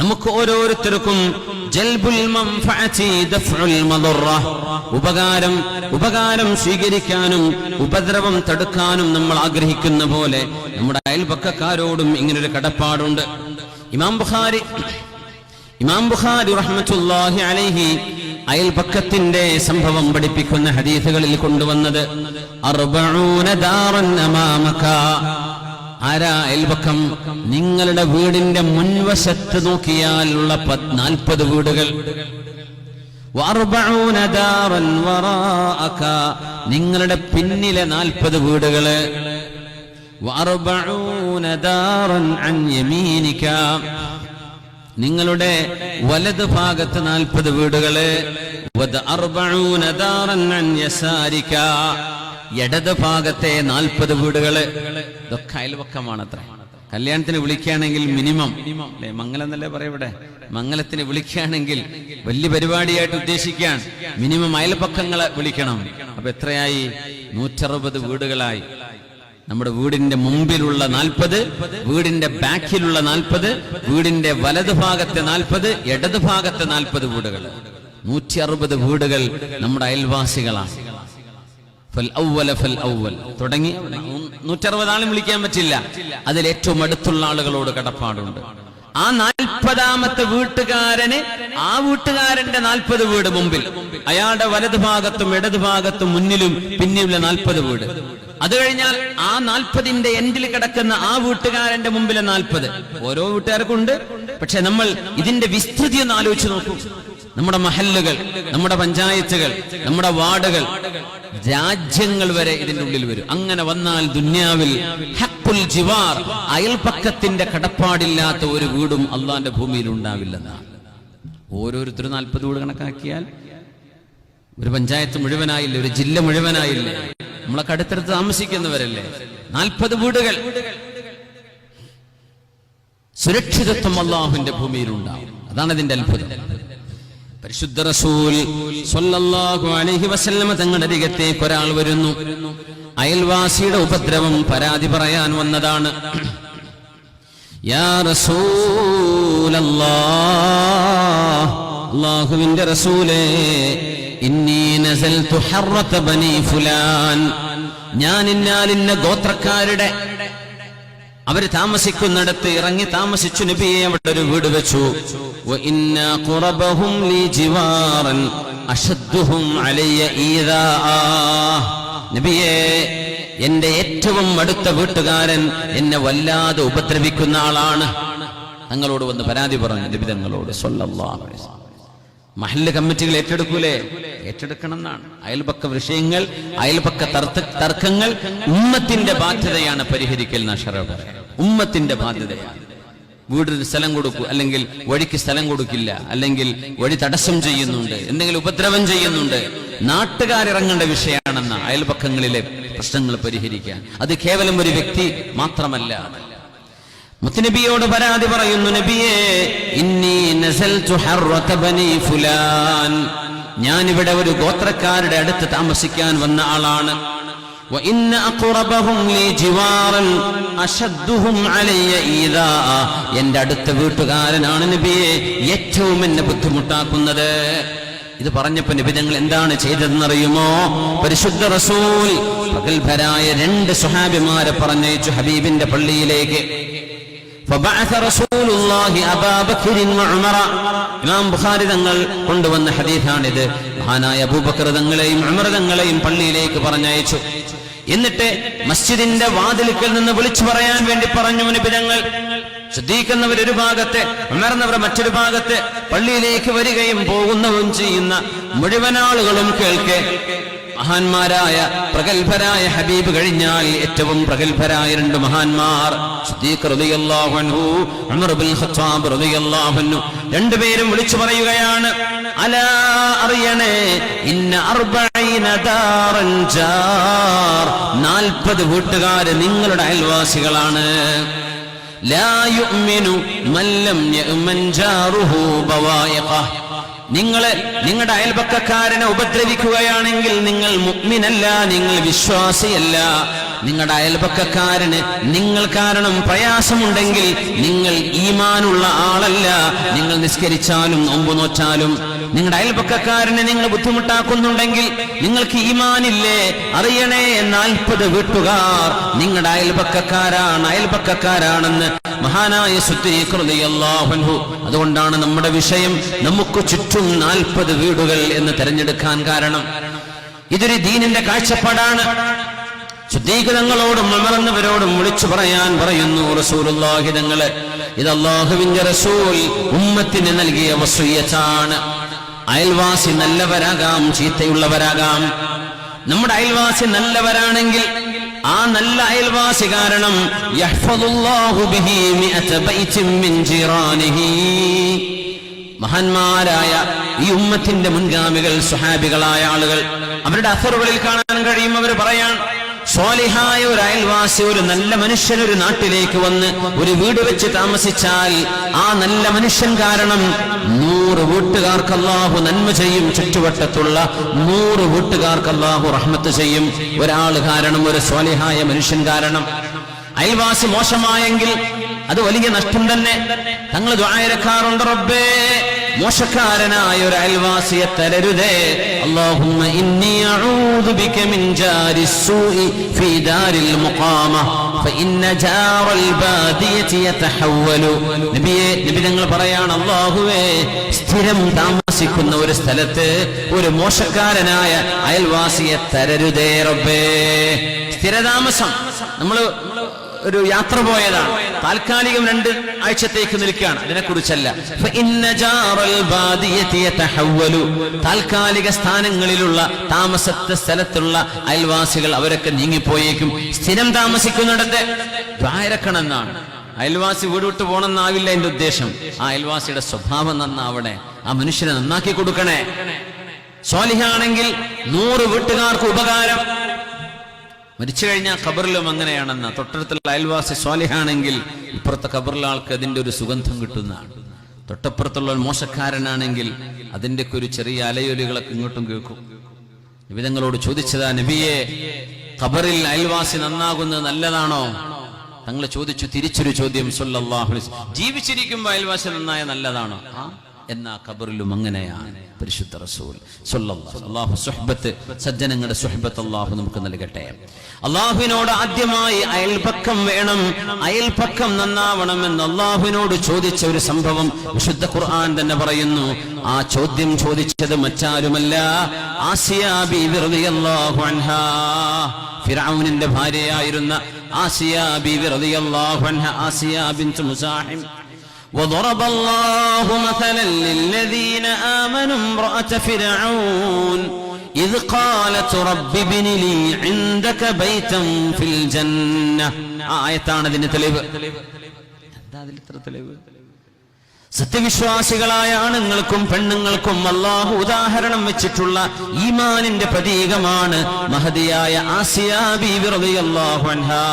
നമുക്ക് ഓരോരുത്തർക്കും ജൽബുൽ മൻഫഅതി ദഫ്ഉൽ മദറ, ഉപകാരം സ്വീകരിക്കാനും ഉപദ്രവം തടുക്കാനും നമ്മൾ ആഗ്രഹിക്കുന്ന പോലെ നമ്മുടെ അയൽപക്കക്കാരോടും ഇങ്ങനൊരു കടപ്പാടുണ്ട്. ഇമാം ബുഖാരി റഹ്മത്തുള്ളാഹി അലൈഹി അയൽപക്കത്തിന്റെ സംഭവം പഠിപ്പിക്കുന്ന ഹദീസുകളിൽ കൊണ്ടുവന്നത് 40 ദാറൻ അമാമക. ആരാ അയൽപക്കം? നിങ്ങളുടെ വീടിന്റെ മുൻവശത്ത് നോക്കിയാലുള്ള 40 വീടുകൾ. 40 ദാറൻ വറാഅക, നിങ്ങളുടെ പിന്നിലെ 40 വീടുകള്. 40 ദാറൻ അൻ യമീനിക, നിങ്ങളുടെ വലത് ഭാഗത്ത് 40 വീടുകള്. 40 ദാറൻ അൻ യസാരിക, ഇടത് ഭാഗത്തെ 40 വീടുകള്. ഇതൊക്കെ അയൽപക്കമാണത്ര. കല്യാണത്തിന് വിളിക്കുകയാണെങ്കിൽ മിനിമം അല്ലെ, മംഗലം എന്നല്ലേ പറയവിടെ, മംഗലത്തിന് വിളിക്കുകയാണെങ്കിൽ വലിയ പരിപാടിയായിട്ട് ഉദ്ദേശിക്കാൻ മിനിമം അയൽപക്കങ്ങളെ വിളിക്കണം. അപ്പൊ എത്രയായി? 160 വീടുകളായി. നമ്മുടെ വീടിന്റെ മുമ്പിലുള്ള 40, വീടിന്റെ ബാക്കിലുള്ള 40, വീടിന്റെ വലതു ഭാഗത്തെ 40, ഇടതു ഭാഗത്തെ 40 വീടുകൾ. 160 വീടുകൾ നമ്മുടെ അയൽവാസികളാണ്. തുടങ്ങി 160 ആളും വിളിക്കാൻ പറ്റില്ല. അതിൽ ഏറ്റവും അടുത്തുള്ള ആളുകളോട് കടപ്പാടുണ്ട്. ആ 40ാമത്തെ വീട്ടുകാരന് ആ വീട്ടുകാരന്റെ 40 വീട് മുമ്പിൽ, അയാളുടെ വലതു ഭാഗത്തും ഇടതു ഭാഗത്തും മുന്നിലും പിന്നിലുള്ള 40 വീട്. അത് കഴിഞ്ഞാൽ ആ 40ന്റെ എൻഡിൽ കിടക്കുന്ന ആ വീട്ടുകാരന്റെ മുമ്പിലെ 40. ഓരോ വീട്ടുകാർക്കുണ്ട്. പക്ഷെ നമ്മൾ ഇതിന്റെ വിസ്തൃതി ഒന്ന് ആലോചിച്ച് നോക്കൂ. നമ്മുടെ മഹല്ലുകൾ, നമ്മുടെ പഞ്ചായത്തുകൾ, നമ്മുടെ വാർഡുകൾ, രാജ്യങ്ങൾ വരെ ഇതിന്റെ ഉള്ളിൽ വരും. അങ്ങനെ വന്നാൽ ദുന്യാവിൽ ഹഖ്ഖുൽ ജിവാർ, അയൽപക്കത്തിന്റെ കടപ്പാടില്ലാത്ത ഒരു വീടും അള്ളാന്റെ ഭൂമിയിൽ ഉണ്ടാവില്ലെന്നാണ്. ഓരോരുത്തരും 40 വീട് കണക്കാക്കിയാൽ ഒരു പഞ്ചായത്ത് മുഴുവനായില്ലേ, ഒരു ജില്ല മുഴുവനായില്ലേ, നമ്മളൊക്കെ അടുത്തടുത്ത് താമസിക്കുന്നവരല്ലേ. 40 വീടുകൾ. സുരക്ഷിതത്വം അള്ളാഹുവിന്റെ ഭൂമിയിൽ ഉണ്ടാവും. അതാണ് ഇതിന്റെ അത്ഭുതം. പരിശുദ്ധ റസൂൽ സ്വല്ലല്ലാഹു അലൈഹി വസല്ലമ തങ്ങളുടെ അരികത്തേക്ക് ഒരാൾ വരുന്നു. അയൽവാസിയുടെ ഉപദ്രവം പരാതി പറയാൻ വന്നതാണ്. യാ റസൂലല്ലാഹ്, അല്ലാഹുവിന്റെ റസൂലേ, ഇന്നി നസൽതു ഹർറത ബനി ഫുലാൻ, ഞാൻ ഇന്നാലിന്ന ഗോത്രക്കാരുടെ അവര് താമസിക്കുന്നിടത്ത് ഇറങ്ങി താമസിച്ചു. നബിയെ, അവിടെ ഒരു വീട് വെച്ചു. വഇന്നാ ഖുറബഹും ലി ജിവാറൻ അശദ്ദുഹും അലയ്യ ഈദാഅ, നബിയെ, എന്റെ ഏറ്റവും അടുത്ത വീട്ടുകാരൻ എന്നെ വല്ലാതെ ഉപദ്രവിക്കുന്ന ആളാണ്. തങ്ങളോട് വന്ന് പരാതി പറഞ്ഞു നബി തങ്ങളോട് സ്വല്ലല്ലാഹു അലൈഹി വസല്ലം. മഹല്ല് കമ്മിറ്റികൾ ഏറ്റെടുക്കൂലേ? ഏറ്റെടുക്കണം എന്നാണ്. അയൽപക്ക വിഷയങ്ങൾ, അയൽപക്ക തർക്കങ്ങൾ ഉമ്മത്തിന്റെ ബാധ്യതയാണ് പരിഹരിക്കൽ. ഉമ്മത്തിന്റെ ബാധ്യതയാണ്. വീടിന് സ്ഥലം കൊടുക്കൂ, അല്ലെങ്കിൽ വഴിക്ക് സ്ഥലം കൊടുക്കില്ല, അല്ലെങ്കിൽ വഴി തടസ്സം ചെയ്യുന്നുണ്ട്, എന്തെങ്കിലും ഉപദ്രവം ചെയ്യുന്നുണ്ട്, നാട്ടുകാരിറങ്ങേണ്ട വിഷയമാണെന്ന അയൽപക്കങ്ങളിലെ പ്രശ്നങ്ങൾ പരിഹരിക്കാൻ. അത് കേവലം ഒരു വ്യക്തി മാത്രമല്ല. മുത്തനബിയോട് പരാതി പറയുന്നു, നബിയേ, ഇന്നി നസൽതു ഹർറത ബനി ഫുലാൻ, ഞാനിവിടെ ഒരു ഗോത്രക്കാരുടെ അടുത്ത് താമസിക്കാൻ വന്ന ആളാണ്. വഇന്ന അഖറബഹും ലി ജിവാറൻ അശദ്ദുഹും അലയ്യ ഈദാഅ, എന്റെ അടുത്ത വീട്ടുകാരനാണ് നബിയെ ഏറ്റവും എന്നെ ബുദ്ധിമുട്ടാക്കുന്നത്. ഇത് പറഞ്ഞപ്പോ നബി തങ്ങൾ എന്താണ് ചെയ്തതെന്നറിയുമോ? പരിശുദ്ധ റസൂൽ പ്രഗൽഭരായ 2 സ്വഹാബിമാരെ പറഞ്ഞയച്ചു ഹബീബിന്റെ പള്ളിയിലേക്ക്. فبعث رسول الله أبا بكر وعمر, ഇമാം ബുഖാരി തങ്ങൾ കൊണ്ടുവന്ന ഹദീസാണിത്. മഹാനായ അബൂബക്കർ തങ്ങളെയും ഉമർ തങ്ങളെയും പള്ളിയിലേക്ക് പറഞ്ഞയച്ചു. എന്നിട്ട് മസ്ജിദിന്റെ വാതിൽക്കൽ നിന്ന് വിളിച്ചു പറയാൻ വേണ്ടി പറഞ്ഞു നബി തങ്ങൾ. ശ്രദ്ധിക്കുന്നവർ ഒരു ഭാഗത്ത്, ഉമർന്നവർ മറ്റൊരു ഭാഗത്ത്. പള്ളിയിലേക്ക് വരികയും പോകുന്നതും ചെയ്യുന്ന മുഴുവൻ ആളുകളും കേൾക്കെ, മഹാന്മാരായ പ്രഗൽഭരായ ഹബീബ് കഴിഞ്ഞാൽ ഏറ്റവും പ്രഗൽഭരായ 2 മഹാന്മാർ, സിദ്ദീഖ് റളിയല്ലാഹു അൻഹു, ഉമർ ഇബ്നുൽ ഖത്താബ് റളിയല്ലാഹു അൻഹു, രണ്ടുപേരും വിളിച്ചു പറയുകയാണ്, അലാ അറിയണേ, ഇന്ന 40 ദാറൻ ജാർ, 40 വീട്ടുകാർ നിങ്ങളുടെ അയൽവാസികളാണ്. ലാ യുഅ്മിനു മൻ ലം യഅ്മൻ ജാറുഹു ബവായിഖഹ്, നിങ്ങളുടെ അയൽപക്കക്കാരനെ ഉപദ്രവിക്കുകയാണെങ്കിൽ നിങ്ങൾ മുഅ്മിനല്ല, നിങ്ങൾ വിശ്വാസിയല്ല. നിങ്ങളുടെ അയൽപക്കക്കാരന് നിങ്ങൾ കാരണം പ്രയാസമുണ്ടെങ്കിൽ നിങ്ങൾ ഈമാനുള്ള ആളല്ല. നിങ്ങൾ നിസ്കരിച്ചാലും നോമ്പ് നോറ്റാലും നിങ്ങളുടെ അയൽപക്കക്കാരനെ നിങ്ങൾ ബുദ്ധിമുട്ടാക്കുന്നുണ്ടെങ്കിൽ നിങ്ങൾക്ക് ഈമാനില്ലേ? അറിയണേ, 40 വീട്ടുകാർ നിങ്ങളുടെ അയൽപക്കക്കാരാണെന്ന് മഹാനായ സിദ്ദീഖ് റളിയല്ലാഹു അൻഹു. അതുകൊണ്ടാണ് നമ്മുടെ വിഷയം നമുക്ക് ചുറ്റും 40 വീടുകൾ എന്ന് തിരഞ്ഞെടുക്കാൻ കാരണം. ഇതൊരു ദീനിന്റെ കാഴ്ചപ്പാടാണ്. സിദ്ദീഖ് തങ്ങളോടും ഉമർ എന്നവരോടും വിളിച്ചു പറയാൻ പറയുന്നു റസൂലുള്ളാഹി തങ്ങളെ. ഇത് അല്ലാഹുവിന്റെ റസൂൽ ഉമ്മത്തിന് നൽകിയ വസിയ്യത്താണ്. അയൽവാസി നല്ലവരാകാം, ചീത്തയുള്ളവരാകാം. നമ്മുടെ അയൽവാസി നല്ലവരാണെങ്കിൽ ആ നല്ല അയൽവാസി കാരണം യഹ്ഫദുല്ലാഹു ബിഹി മിഅത ബൈതിൻ മിൻ ജിറാനിഹി. മഹാന്മാരായ ഈ ഉമ്മത്തിന്റെ മുൻഗാമികൾ, സ്വഹാബികളായ ആളുകൾ, അവരുടെ അസറുകളിൽ കാണാൻ കഴിയും. അവർ പറയാൻ, സ്വാലിഹായ ഒരു അയൽവാസി, ഒരു നല്ല മനുഷ്യൻ ഒരു നാട്ടിലേക്ക് വന്ന് ഒരു വീട് വെച്ച് താമസിച്ചാൽ ആ നല്ല മനുഷ്യൻ കാരണം 100 വീട്ടുകാർക്ക് അല്ലാഹു നന്മ ചെയ്യും. ചുറ്റുവട്ടത്തുള്ള 100 വീട്ടുകാർക്ക് അല്ലാഹു റഹ്മത്ത് ചെയ്യും. ഒരാൾ കാരണം, ഒരു സ്വാലിഹായ മനുഷ്യൻ കാരണം. അയൽവാസി മോശമായെങ്കിൽ അത് വലിയ നഷ്ടം തന്നെ. തങ്ങൾ ദുആയിരക്കാറുണ്ട്, റബ്ബേ മോശക്കാരനായ ഒരു അയൽവാസിയെ തരരുതേ. അല്ലാഹുമ്മ ഇന്നി അഊദു ബിക മിൻ ജാരിസ്സൂഇ ഫീ ദാരിൽ മുഖാമ ഫഇന്ന ജാറൽ ബാദിയതി യതഹവ്വലു. നബി തങ്ങൾ പറയാണ്, അല്ലാഹുവേ സ്ഥിരം താമസിക്കുന്ന ഒരു സ്ഥലത്ത് ഒരു മോശക്കാരനായ അയൽവാസിയെ തരരുതേ റബ്ബേ. സ്ഥിരതാമസം, നമ്മൾ ഒരു യാത്ര പോയതാണ്, താൽക്കാലികം 2 ആഴ്ചത്തേക്ക് നിൽക്കുകയാണ്, അതിനെക്കുറിച്ചല്ല. താൽക്കാലിക സ്ഥാനങ്ങളിലുള്ള താമസത്തെ അയൽവാസികൾ അവരൊക്കെ നീങ്ങിപ്പോയേക്കും. സ്ഥിരം താമസിക്കുന്നിടത്ത് ദ്വാരക്കണമെന്നാണ്. അയൽവാസി വീട് വിട്ട് പോകണമെന്നാവില്ല എന്റെ ഉദ്ദേശം. ആ അയൽവാസിയുടെ സ്വഭാവം നന്നാവണേ, ആ മനുഷ്യനെ നന്നാക്കി കൊടുക്കണേ. സ്വാലിഹാണെങ്കിൽ 100 വീട്ടുകാർക്ക് ഉപകാരം. മരിച്ചു കഴിഞ്ഞാൽ ഖബറിലും അങ്ങനെയാണെന്ന്. തൊട്ടടുത്തുള്ള അയൽവാസി സ്വാലിഹാണെങ്കിൽ ഇപ്പുറത്തെ ഖബറിലെ ആൾക്ക് അതിന്റെ ഒരു സുഗന്ധം കിട്ടുന്നതാണ്. തൊട്ടപ്പുറത്തുള്ള മോശക്കാരനാണെങ്കിൽ അതിന്റെ ഒരു ചെറിയ അലയൊലികളൊക്കെ ഇങ്ങോട്ടും കേൾക്കും. നിബിതങ്ങളോട് ചോദിച്ചതാ, നബിയെ ഖബറിൽ അയൽവാസി നന്നാകുന്നത് നല്ലതാണോ? തങ്ങൾ ചോദിച്ചു തിരിച്ചൊരു ചോദ്യം സല്ലല്ലാഹു അലൈഹി വസല്ലം, ജീവിച്ചിരിക്കുമ്പോൾ അയൽവാസി നന്നായ നല്ലതാണോ? എന്നാ ഖബറിലും അങ്ങനെയാണ്. പരിശുദ്ധ റസൂൽ സല്ലല്ലാഹു സുഹ്ബത്ത്, സജ്ജനങ്ങളുടെ സുഹ്ബത്ത് അല്ലാഹു നമുക്ക് നൽകട്ടെ. അല്ലാഹുവിനോട് ആദ്യമായി അയൽപക്കം വേണം, അയൽപക്കം നന്നാവണമെന്ന് അല്ലാഹുവിനോട് ചോദിച്ച ഒരു സംഭവം വിശുദ്ധ ഖുർആൻ തന്നെ പറയുന്നു. ആ ചോദ്യം ചോദിച്ചത് മറ്റാരുമല്ല, ആസിയ ബീവി റളിയല്ലാഹു അൻഹാ. ഫിർഔനിന്റെ ഭാര്യയായിരുന്ന ആസിയ ബീവി റളിയല്ലാഹു അൻഹാ, ആസിയ ബിൻത് മുസാഹിം. وضرب الله مثلا للذين آمنوا امرأة فرعون إذ قالت رب ابن لي عندك بيتا في الجنة. ആയത്താണ് ഇതിന്റെ തെളിവ്. എന്താ അതിൽ ഇത്ര തെളിവ്? സത്യവിശ്വാസികളായ ആണുങ്ങൾക്കും പെണ്ണുങ്ങൾക്കും അല്ലാഹു ഉദാഹരണം വെച്ചിട്ടുള്ള ഈമാനിന്റെ പ്രതീകമാണ് മഹദിയായ ആസിയ ബീവി റളിയല്ലാഹു അൻഹാ.